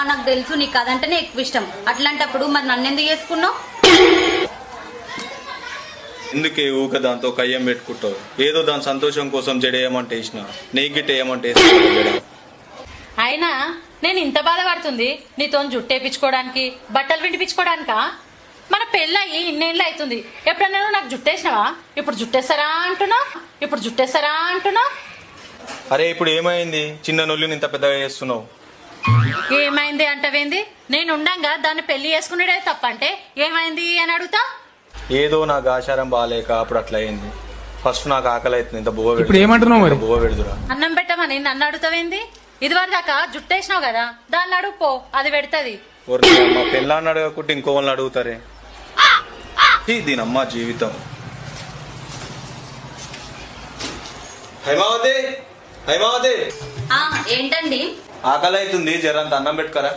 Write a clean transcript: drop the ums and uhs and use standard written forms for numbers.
నాకు తెలుసు నీకు అదంటేనే ఎక్కువ ఇష్టం. అట్లాంటప్పుడు మరి నన్ను ఎందుకు చేసుకున్నావు? ఎందుకే ఊక దాంతో కయ్యం పెట్టుకుంటావు? ఏదో దాని సంతోషం కోసం జడేయమంటే వేసిన, నీకు గిట్ట ఏమంటే జడ. అయినా నేను ఇంత బాధపడుతుంది నీతో జుట్టేపించుకోవడానికి, బట్టలు విండిపించుకోవడానికా? మన పెళ్ళయి ఇన్నేళ్ళు అవుతుంది, ఎప్పుడన్నా నాకు జుట్టేసినావా? ఇప్పుడు జుట్టేస్తారా అంటున్నావు? అరే ఇప్పుడు ఏమైంది? చిన్న నొల్లిని ఇంత పెద్దగా చేస్తున్నావు. ఏమైంది అంటవేంది? నేను ఉండంగా దాన్ని పెళ్లి చేసుకునేదే తప్ప అంటే ఏమైంది అని అడుగుతా? ఏదో నాకు ఆచారం బాగాలేక అప్పుడు అట్లా అయింది. ఫస్ట్ నాకు ఆకలి అవుతుంది, ఇంత బువ్వ ఇప్పుడు ఏమంటున్నావు మరి? బువ్వ పెడుతురా. అన్నం పెట్టమని నన్ను అడుగుతావేంది? ఇదివరకు దాకా జుట్టేసినావు కదా, దాన్ని అడుగుపో, అది పెడతది. మా పెళ్ళాన్ని అడగకుంటే ఇంకో వాళ్ళని అడుగుతారే. దీనమ్మ జీవితం. హైమావతి, ఏంటండి? ఆకలి అవుతుంది, జరంత అన్నం పెట్టుకరా.